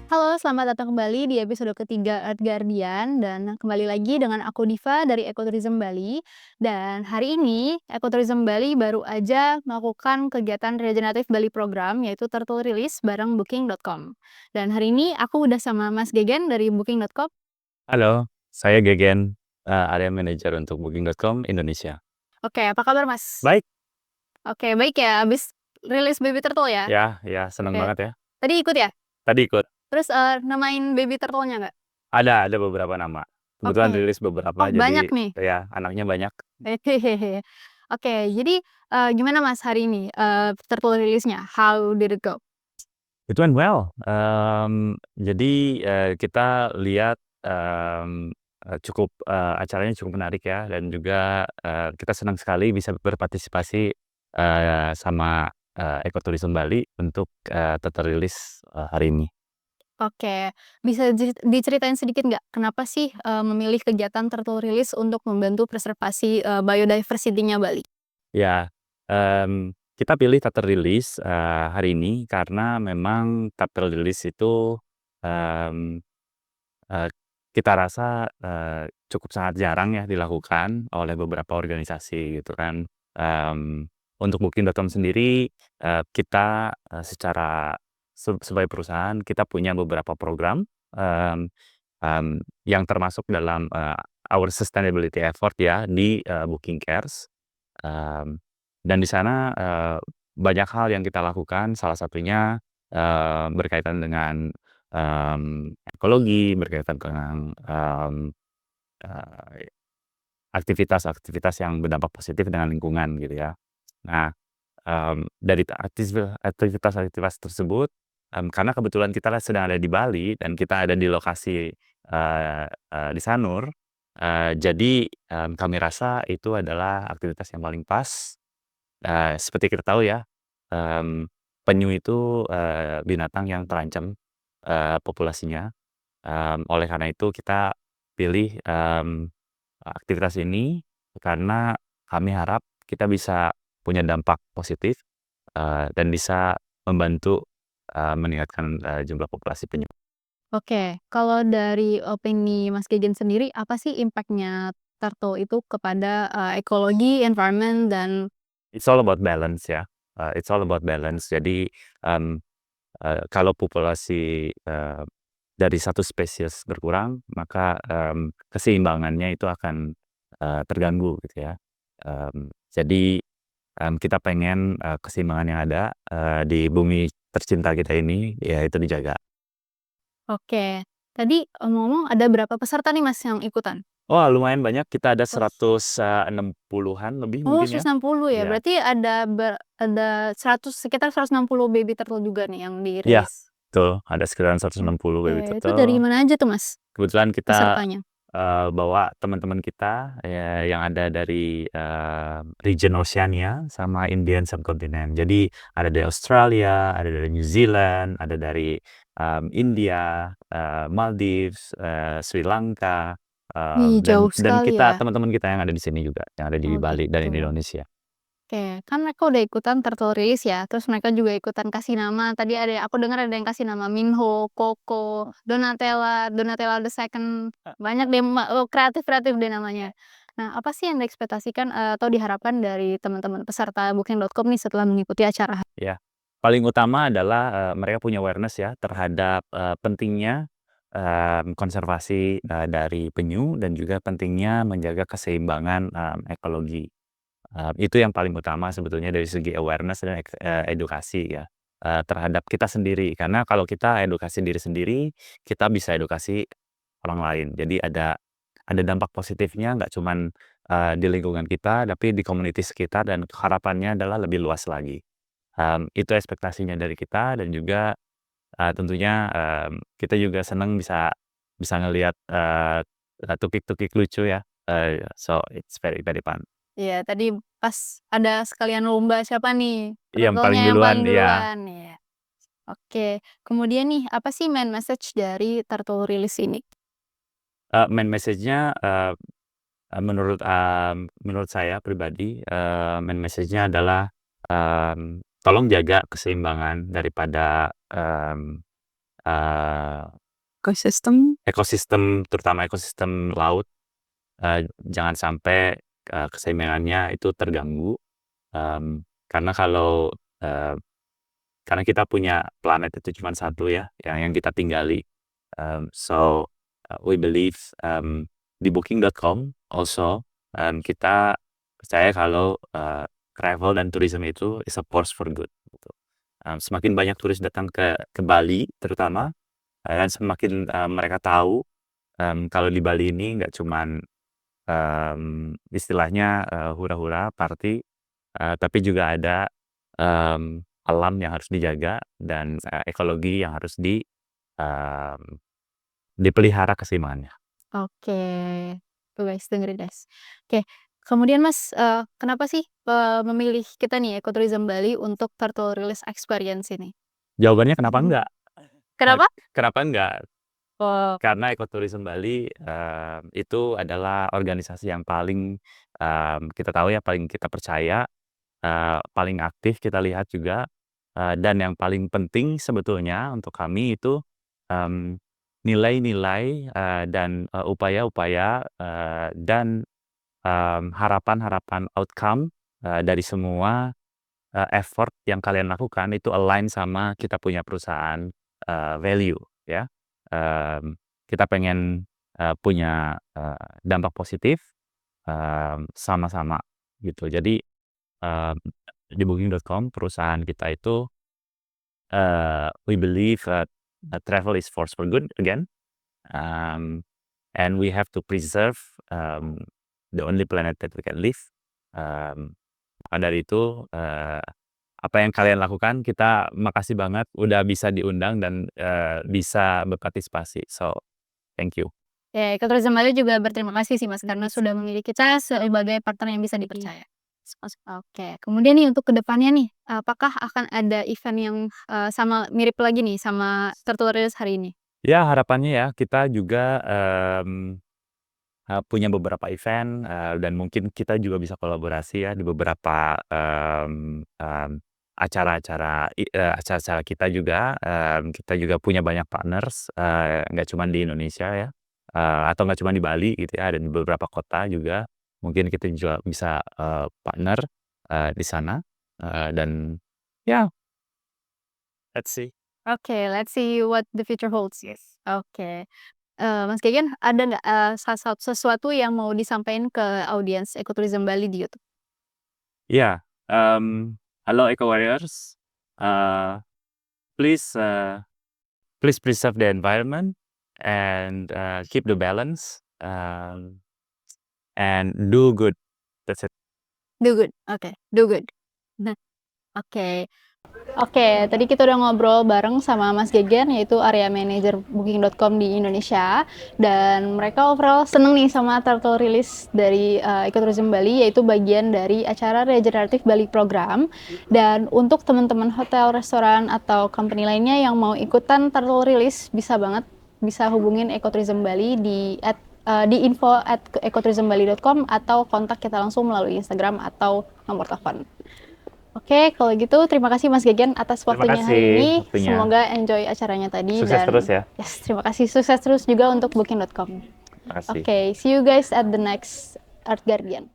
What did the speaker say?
Halo, selamat datang kembali di episode ketiga Earth Guardian dan kembali lagi dengan aku Diva dari Ecotourism Bali. Dan hari ini Ecotourism Bali baru aja melakukan kegiatan Regenerative Bali Program yaitu Turtle Release bareng Booking.com. Dan hari ini aku udah sama Mas Gegen dari Booking.com. Halo, saya Gegen, Area Manager untuk Booking.com Indonesia. Oke, apa kabar Mas? Baik, Oke, baik ya. Habis rilis Baby Turtle ya? ya senang Oke. banget ya. Tadi ikut ya? Tadi ikut, Terus namain Baby Turtle-nya nggak? ada beberapa nama. Kebetulan Oke. rilis beberapa, Oh, banyak jadi nih. ya anaknya banyak. Hehehe. Oke, jadi, gimana Mas hari ini, turtle release-nya? How did it go? It went well, jadi, kita lihat, cukup, acaranya cukup menarik ya, dan juga, kita senang sekali bisa berpartisipasi, sama, Ecotourism Bali untuk, terrilis, hari ini. Oke, bisa diceritain sedikit nggak, kenapa sih, memilih kegiatan turtle release untuk membantu preservasi, biodiversity-nya Bali? Ya, kita pilih Tata Rilis, hari ini karena memang Tata Rilis itu, mmm, eee, kita rasa, cukup sangat jarang ya dilakukan oleh beberapa organisasi gitu kan. Untuk Booking.com sendiri, kita, secara sebagai perusahaan kita punya beberapa program, mmm mmm, yang termasuk dalam, our sustainability effort ya di, Booking Cares. Mmm, dan di sana, banyak hal yang kita lakukan, salah satunya, berkaitan dengan, ekologi, berkaitan dengan, eee, aktivitas-aktivitas yang berdampak positif dengan lingkungan gitu ya. Nah, dari aktivitas-aktivitas tersebut, karena kebetulan kita sedang ada di Bali dan kita ada di lokasi, di Sanur, jadi, kami rasa itu adalah aktivitas yang paling pas. Seperti kita tahu ya, mmm, penyu itu, binatang yang terancam, populasinya, oleh karena itu kita pilih, aktivitas ini karena kami harap kita bisa punya dampak positif, dan bisa membantu, meningkatkan, jumlah populasi penyu. Oke, kalau dari opini Mas Gegen sendiri, apa sih impact-nya turtle itu kepada, ekologi, environment, dan It's all about balance ya, it's all about balance. Jadi, mmm, kalau populasi, dari satu spesies berkurang, maka, keseimbangannya itu akan, terganggu gitu ya. Jadi, kita pengen, keseimbangan yang ada, di bumi tercinta kita ini, ya itu dijaga. oke. Tadi ngomong ada berapa peserta nih Mas yang ikutan? Oh lumayan banyak, kita ada Oh 160-an lebih oh mungkin ya. 160 ya? Iya. Berarti ada sekitar 160 baby turtle juga nih yang Iya, dirilis? betul, ada sekitar 160 baby Oke, itu dari turtle. mana aja tuh Mas, Kebetulan kita, pesertanya? bawa teman-teman kita, yang ada dari, region Oceania sama Indian Subcontinent. Jadi ada dari Australia, ada dari New Zealand, ada dari, India, Maldives, Sri Lanka, Wih, dan jauh dan sekali kita ya? teman-teman kita yang ada di sini juga, yang ada di Oh Bali dan gitu. di Indonesia. Oke, kan mereka udah ikutan turtle race ya, terus mereka juga ikutan kasih nama, tadi aku dengar ada yang kasih nama Minho, Coco, Donatella, Donatella the Second, banyak deh kreatif-kreatif deh namanya. Nah, apa sih yang diekspektasikan, atau diharapkan dari teman-teman peserta Booking.com nih setelah mengikuti acara? Ya, paling utama adalah, mereka punya awareness ya terhadap, pentingnya, konservasi, dari penyu dan juga pentingnya menjaga keseimbangan, ekologi. Itu yang paling utama sebetulnya dari segi awareness dan edukasi ya, terhadap kita sendiri. Karena kalau kita edukasi diri sendiri, kita bisa edukasi orang lain. Jadi ada dampak positifnya nggak cuman, di lingkungan kita, tapi di community sekitar dan harapannya adalah lebih luas lagi. Itu ekspektasinya dari kita dan juga, tentunya, kita juga senang bisa bisa ngelihat, tukik-tukik lucu ya, so it's very very fun. Iya, tadi pas ada sekalian lomba siapa nih, Iya yang paling turtle-nya yang duluan, paling iya. duluan, ya. Oke, kemudian nih, apa sih main message dari turtle release ini? Main message-nya, menurut saya pribadi, main message-nya adalah, tolong jaga keseimbangan daripada, ekosistem, terutama ekosistem laut, jangan sampai keseimbangannya itu terganggu. Karena karena kita punya planet itu cuma satu ya, yang kita tinggali. So we believe di Booking.com also kita percaya kalau travel dan tourism itu is a force for good. Gitu. Semakin banyak turis datang ke Bali terutama, dan semakin mereka tahu kalau di Bali ini nggak cuman istilahnya hura-hura party, tapi juga ada alam yang harus dijaga dan ekologi yang harus dipelihara keseimbangannya. Oke. Tuh guys, dengerin guys. Oke, kemudian Mas, kenapa sih, memilih kita nih Ecotourism Bali untuk Turtle Release Experience ini? Jawabannya kenapa enggak? Kenapa? Kenapa enggak? Oh, Karena Ecotourism Bali itu adalah organisasi yang paling kita tahu ya, paling kita percaya, paling aktif kita lihat juga, dan yang paling penting sebetulnya untuk kami itu nilai-nilai dan upaya-upaya dan harapan-harapan outcome dari semua effort yang kalian lakukan itu align sama kita punya perusahaan value ya. Kita pengen punya dampak positif sama-sama gitu. Jadi di Booking.com perusahaan kita itu we believe travel is force for good again, and we have to preserve the only planet that we can live. Maka dari itu apa yang kalian lakukan kita makasih banget udah bisa diundang dan bisa berpartisipasi. So, thank you. ya Ecotourism Bali juga berterima kasih sih Mas, karena sudah memilih kita sebagai partner yang bisa dipercaya. Oke, kemudian nih untuk kedepannya nih, apakah akan ada event yang, sama mirip lagi nih sama Turtle Release hari ini? Ya harapannya ya kita juga punya beberapa event dan mungkin kita juga bisa kolaborasi ya di beberapa acara-acara kita juga. Kita juga punya banyak partners, nggak cuma di Indonesia ya, atau nggak cuma di Bali gitu ya, ada di beberapa kota juga. Mungkin kita juga bisa partner di sana, dan ya, let's see. Oke, let's see what the future holds. Yes. Oke, Mas Gegen ada nggak, sesuatu yang mau disampaikan ke audiens Ecotourism Bali di YouTube? Ya, halo Eco Warriors, uh, please please preserve the environment and keep the balance, and do good. That's it. Do good, oke, do good. Nah, oke. Oke, tadi kita udah ngobrol bareng sama Mas Gegen, yaitu area manager Booking.com di Indonesia, dan mereka overall seneng nih sama Turtle Release dari Ecotourism Bali, yaitu bagian dari acara Regenerative Bali Program. Dan untuk teman-teman hotel, restoran, atau company lainnya yang mau ikutan Turtle Release, bisa banget bisa hubungin Ecotourism Bali di info@ecotourismbali.com atau kontak kita langsung melalui Instagram atau nomor telepon. Oke, kalau gitu terima kasih Mas Gegen atas waktunya hari ini. Semoga enjoy acaranya tadi. Sukses terus ya. Yes, terima kasih. Sukses terus juga untuk Booking.com. Terima kasih. Oke, see you guys at the next Art Guardian.